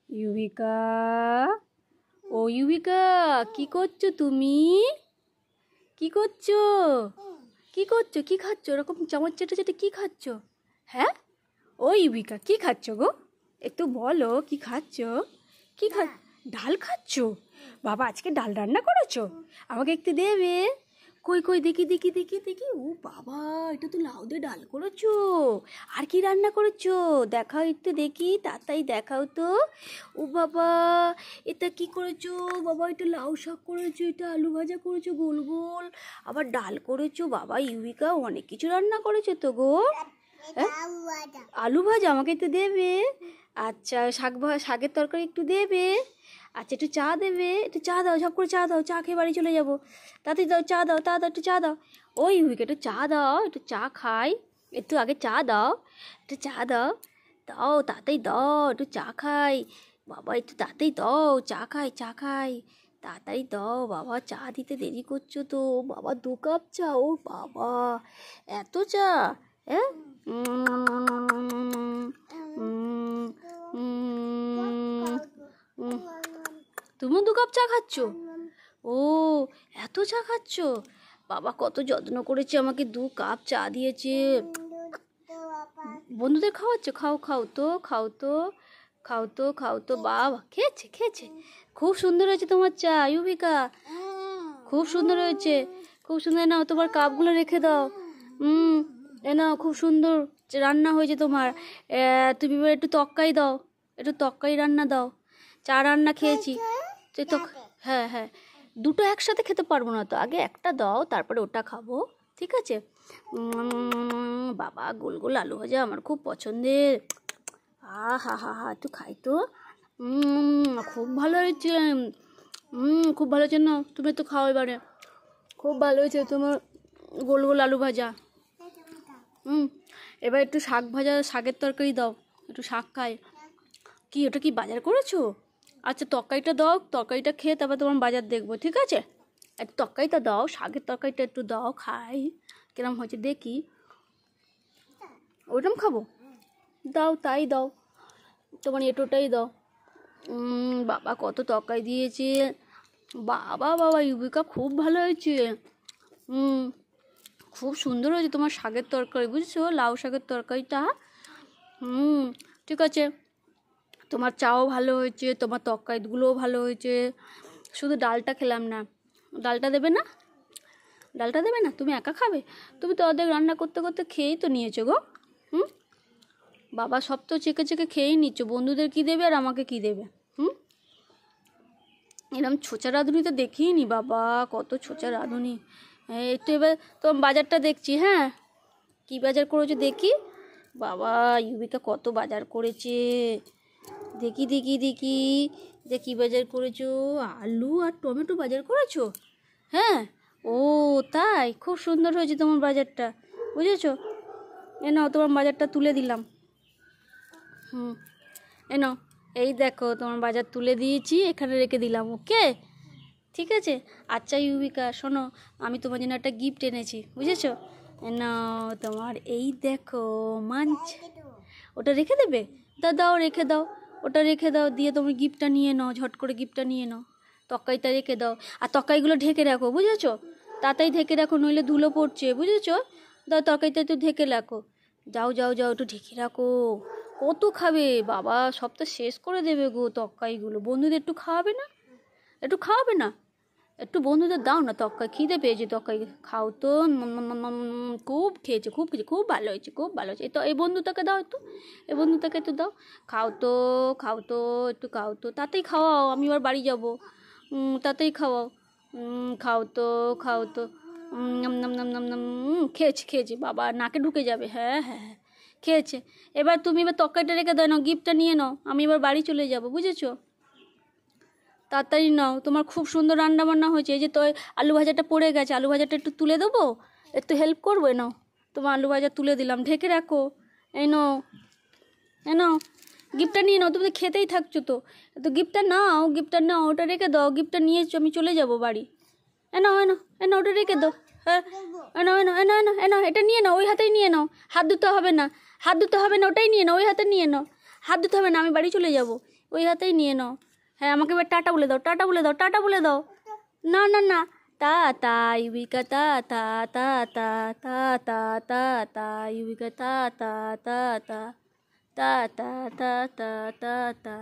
ইউবিকা, ও ইউবিকা, কি করছো তুমি? কি করছো? কি করছো? কি খাচ্ছ? ওরকম চামচ চেটে চেটে কি খাচ্ছ? হ্যাঁ, ও ইউবিকা, কি খাচ্ছ গো? একটু বলো কি খাচ্ছ? কি খা ডাল খাচ্ছ? বাবা আজকে ডাল রান্না করেছো? আমাকে একটু দেবে? কই কই দেখি দেখি দেখি দেখি। ও বাবা, এটা তো লাউ দিয়ে ডাল করেছো। আর কি রান্না করেছো? দেখাও একটু দেখি, তাড়াতাড়ি দেখাও তো। ও বাবা, এটা কি করেছো? বাবা এটা লাউ শাক করেছো, এটা আলু ভাজা করেছো গোল গোল, আবার ডাল করেছো। বাবা ইউবিকা, অনেক কিছু রান্না করেছো তো গো। আলু ভাজা আমাকে একটু দেবে? আচ্ছা, শাকের তরকারি একটু দেবে? আচ্ছা, একটু চা দেবে? একটু চা দাও, ঝপ করে চা দাও, চা খেয়ে বাড়ি চলে যাবো। তাড়াতাড়ি দাও, চা দাও, তাড়াতাড়ি একটু চা দাও। ওই হুইকে একটু চা দাও, একটু চা খাই। একটু আগে চা দাও, একটু চা দাও, দাও তাড়াতাড়ি দাও, একটু চা খাই। বাবা একটু তাড়াতাড়ি দাও, চা খাই, চা খাই, তাড়াতাড়ি দাও বাবা, চা দিতে দেরি করছো তো। বাবা 2 কাপ চা, ও বাবা এত চা? হ্যাঁ, তুমিও 2 কাপ চা খাচ্ছ? ও, এত চা খাচ্ছ? বাবা কত যত্ন করেছে, আমাকে 2 কাপ চা দিয়েছে। বন্ধুদের খাওয়াচ্ছ? খাও খাও তো, খাও তো, খাও তো, খাও তো। বাবা খেয়েছে খেয়েছে। খুব সুন্দর হয়েছে তোমার চা ইউবিকা, খুব সুন্দর হয়েছে, খুব সুন্দর। নাও তোমার কাপগুলো রেখে দাও। এ নাও, খুব সুন্দর রান্না হয়েছে তোমার। তুমি এবার একটু তক্কাই দাও, একটু তক্কাই রান্না দাও। চা রান্না খেয়েছি তো। হ্যাঁ হ্যাঁ, দুটো একসাথে খেতে পারবো না তো, আগে একটা দাও তারপরে ওটা খাবো, ঠিক আছে? বাবা গোল গোল আলু ভাজা আমার খুব পছন্দের। হা হা হা, একটু খাই তো। খুব ভালো হয়েছে, খুব ভালো হয়েছে। না তুমি একটু খাও এবারে। খুব ভালো হয়েছে তোমার গোল গোল আলু ভাজা। এবার একটু শাক ভাজা, শাকের তরকারি দাও, একটু শাক খাই। কি ওটা কি বাজার করেছো? আচ্ছা তরকারিটা দাও, তরকারিটা খেয়ে তারপর তোমার বাজার দেখবো, ঠিক আছে? একটু তরকারিটা দাও, শাকের তরকারিটা একটু দাও, খাই কিরম হয়েছে দেখি। ওইরকম খাবো? দাও, তাই দাও, তোমার এটোটাই দাও। বাবা কত তরকারি দিয়েছে। বাবা বাবা ইউবিকা, খুব ভালো হয়েছে। খুব সুন্দর হয়েছে তোমার শাকের তরকারি, বুঝছো? লাউ শাকের তরকারিটা। ঠিক আছে, তোমার চাও ভালো হয়েছে, তোমার তরকারিগুলোও ভালো হয়েছে, শুধু ডালটা খেলাম না। ডালটা দেবে না? ডালটা দেবে না? তুমি একা খাবে? তুমি তো অর্ধেক রান্না করতে করতে খেয়েই তো নিয়েছো গো। বাবা সব তো চেকে চেকে খেয়েই নিচ্ছ, বন্ধুদের কি দেবে আর আমাকে কি দেবে? এরকম ছোচা রাঁধুনি তো দেখিই নি বাবা, কত ছোচা রাঁধুনি। একটু এবার তোমার বাজারটা দেখছি। হ্যাঁ, কি বাজার করেছো দেখি। বাবা ইউবিকা কত বাজার করেছে, দেখি দেখি দেখি দেখি বাজার করেছো। আলু আর টমেটো বাজার করেছো? হ্যাঁ, ও তাই, খুব সুন্দর হয়েছে তোমার বাজারটা, বুঝেছো? এ নাও তোমার বাজারটা তুলে দিলাম। এ নাও, এই দেখো তোমার বাজার তুলে দিয়েছি, এখানে রেখে দিলাম, ওকে? ঠিক আছে। আচ্ছা ইউবিকা শোনো, আমি তোমার জন্য একটা গিফট এনেছি, বুঝেছো? নাও তোমার, এই দেখো মাঞ্চ। ওটা রেখে দেবে? দাও দাও, রেখে দাও, ওটা রেখে দাও, দিয়ে তুমি গিফটটা নিয়ে নাও, ঝট করে গিফটটা নিয়ে নাও। তরকারিটা রেখে দাও, আর তরকারিগুলো ঢেকে রাখো, বুঝেছো? তাড়াতাড়ি ঢেকে রাখো, নইলে ধুলো পড়ছে, বুঝেছো? দাও তরকারিটা একটু ঢেকে রাখো। যাও যাও যাও, একটু ঢেকে রাখো। কত খাবে বাবা, সব তো শেষ করে দেবে গো তরকারিগুলো। বন্ধুদের একটু খাওয়াবে না? একটু খাওয়াবে না? একটু বন্ধুদের দাও না তরকারি, খিদে পেয়েছে, তরকারি খাও তো। খুব খেয়েছে, খুব খেয়েছে, খুব ভালো হয়েছে, খুব ভালো হয়েছে। তো এই বন্ধুটাকে দাও একটু, এই বন্ধুটাকে একটু দাও। খাও তো, খাও তো, একটু খাও তো, তাতেই খাওয়াও, আমি এবার বাড়ি যাবো। তাতেই খাওয়াও। খাও তো, খাও তো। নাম নাম নাম নাম নাম। খেয়েছে খেয়েছে বাবা, নাকে ঢুকে যাবে। হ্যাঁ হ্যাঁ হ্যাঁ, খেয়েছে। এবার তুমি এবার তরকারিটা রেখে দাও, নাও গিফটটা নিয়ে নাও, আমি এবার বাড়ি চলে যাবো, বুঝেছো? তাড়াতাড়ি নাও, তোমার খুব সুন্দর রান্না বান্না হয়েছে। এই যে তো আলু ভাজাটা পড়ে গেছে, আলু ভাজাটা একটু তুলে দেবো, একটু হেল্প করবে? নাও তোমার আলু ভাজা তুলে দিলাম, ঢেকে রাখো। এই নাও, এই নাও গিফটটা নিয়ে নাও, তুমি তো খেতেই থাকছো তো। তো গিফটটা নাও, গিফটটা নাও, ওটা রেখে দাও, গিফটটা নিয়ে আমি চলে যাবো বাড়ি। এ নাও, এ নাও, এ নাও, ওটা রেখে দাও। হ্যাঁ, এ নাও, এ নাও, এ নাও, এ নাও, এ নাও, এটা নিয়ে নাও, ওই হাতেই নিয়ে নাও, হাত ধুতে হবে না, হাত ধুতে হবে না, ওটাই নিয়ে নাও, ওই হাতে নিয়ে নাও, হাত ধুতে হবে না, আমি বাড়ি চলে যাবো। ওই হাতেই নিয়ে নাও। হ্যাঁ, আমাকে এবার টাটা বলে দাও, টাটা বলে দাও, টাটা বলে দাও। না না না, তা তা ইউবিকা তা তা তা তা তা তা তা তা ইউবিকা তা তা তা তা তা তা তা তা তা তা।